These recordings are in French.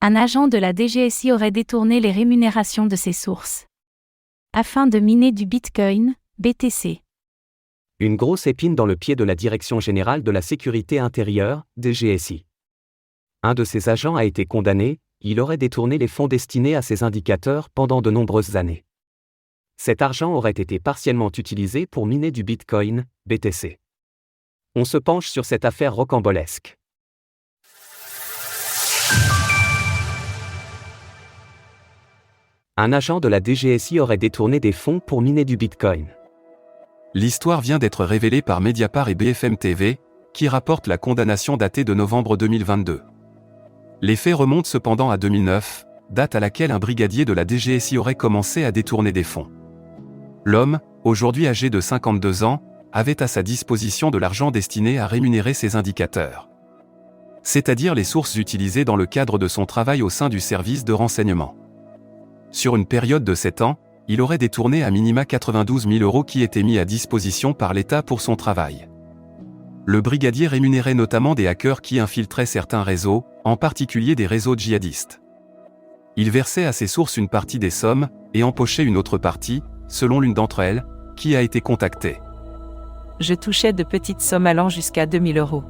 Un agent de la DGSI aurait détourné les rémunérations de ses sources afin de miner du Bitcoin, BTC. Une grosse épine dans le pied de la Direction générale de la sécurité intérieure, DGSI. Un de ses agents a été condamné, il aurait détourné les fonds destinés à ces indicateurs pendant de nombreuses années. Cet argent aurait été partiellement utilisé pour miner du Bitcoin, BTC. On se penche sur cette affaire rocambolesque. Un agent de la DGSI aurait détourné des fonds pour miner du Bitcoin. L'histoire vient d'être révélée par Mediapart et BFM TV, qui rapportent la condamnation datée de novembre 2022. Les faits remontent cependant à 2009, date à laquelle un brigadier de la DGSI aurait commencé à détourner des fonds. L'homme, aujourd'hui âgé de 52 ans, avait à sa disposition de l'argent destiné à rémunérer ses indicateurs. C'est-à-dire les sources utilisées dans le cadre de son travail au sein du service de renseignement. Sur une période de 7 ans, il aurait détourné à minima 92 000 € qui étaient mis à disposition par l'État pour son travail. Le brigadier rémunérait notamment des hackers qui infiltraient certains réseaux, en particulier des réseaux djihadistes. Il versait à ses sources une partie des sommes, et empochait une autre partie, selon l'une d'entre elles, qui a été contactée. Je touchais de petites sommes allant jusqu'à 2 000 €.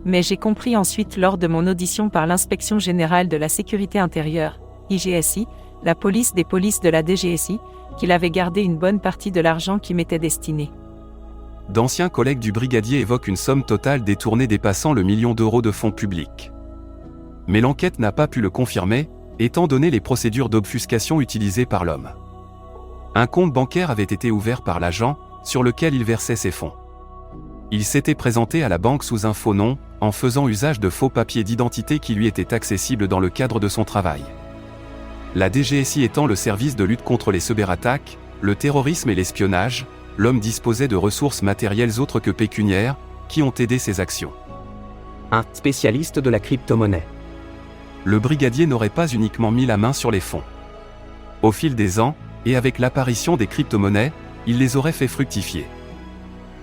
Mais j'ai compris ensuite lors de mon audition par l'Inspection générale de la sécurité intérieure, IGSI, la police des polices de la DGSI, qu'il avait gardé une bonne partie de l'argent qui m'était destiné. D'anciens collègues du brigadier évoquent une somme totale détournée dépassant le million d'euros de fonds publics. Mais l'enquête n'a pas pu le confirmer, étant donné les procédures d'obfuscation utilisées par l'homme. Un compte bancaire avait été ouvert par l'agent, sur lequel il versait ses fonds. Il s'était présenté à la banque sous un faux nom, en faisant usage de faux papiers d'identité qui lui étaient accessibles dans le cadre de son travail. La DGSI étant le service de lutte contre les cyberattaques, le terrorisme et l'espionnage, l'homme disposait de ressources matérielles autres que pécuniaires, qui ont aidé ses actions. Un spécialiste de la crypto-monnaie. Le brigadier n'aurait pas uniquement mis la main sur les fonds. Au fil des ans, et avec l'apparition des crypto-monnaies, il les aurait fait fructifier.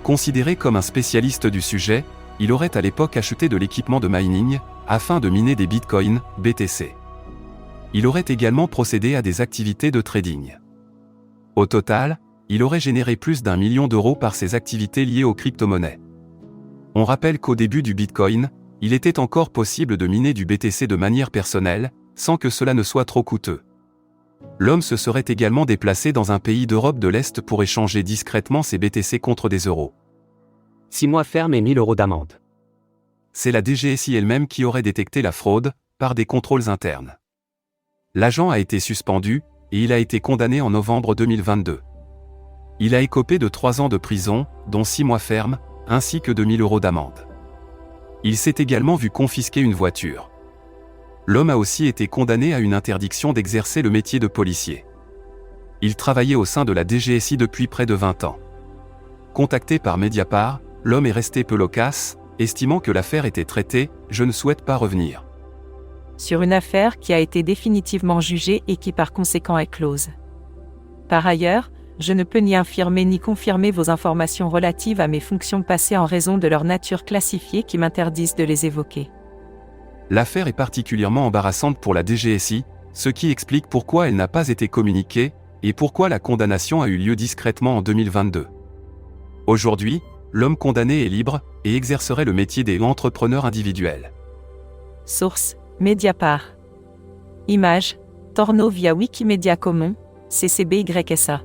Considéré comme un spécialiste du sujet, il aurait à l'époque acheté de l'équipement de mining, afin de miner des bitcoins, BTC. Il aurait également procédé à des activités de trading. Au total, il aurait généré plus d'1 million d'euros par ses activités liées aux crypto-monnaies. On rappelle qu'au début du Bitcoin, il était encore possible de miner du BTC de manière personnelle, sans que cela ne soit trop coûteux. L'homme se serait également déplacé dans un pays d'Europe de l'Est pour échanger discrètement ses BTC contre des euros. 6 mois ferme et 1 000 € d'amende. C'est la DGSI elle-même qui aurait détecté la fraude, par des contrôles internes. L'agent a été suspendu, et il a été condamné en novembre 2022. Il a écopé de 3 ans de prison, dont 6 mois ferme, ainsi que 2 000 € d'amende. Il s'est également vu confisquer une voiture. L'homme a aussi été condamné à une interdiction d'exercer le métier de policier. Il travaillait au sein de la DGSI depuis près de 20 ans. Contacté par Mediapart, l'homme est resté peu loquace, estimant que l'affaire était traitée, je ne souhaite pas revenir. Sur une affaire qui a été définitivement jugée et qui par conséquent est close. Par ailleurs, je ne peux ni infirmer ni confirmer vos informations relatives à mes fonctions passées en raison de leur nature classifiée qui m'interdisent de les évoquer. L'affaire est particulièrement embarrassante pour la DGSI, ce qui explique pourquoi elle n'a pas été communiquée, et pourquoi la condamnation a eu lieu discrètement en 2022. Aujourd'hui, l'homme condamné est libre, et exercerait le métier des entrepreneurs individuels. Source: Mediapart. Image: Torno via Wikimedia Commons, CC-BY-SA.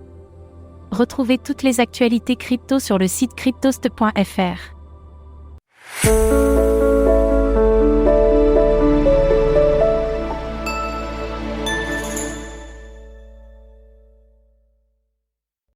Retrouvez toutes les actualités crypto sur le site cryptost.fr.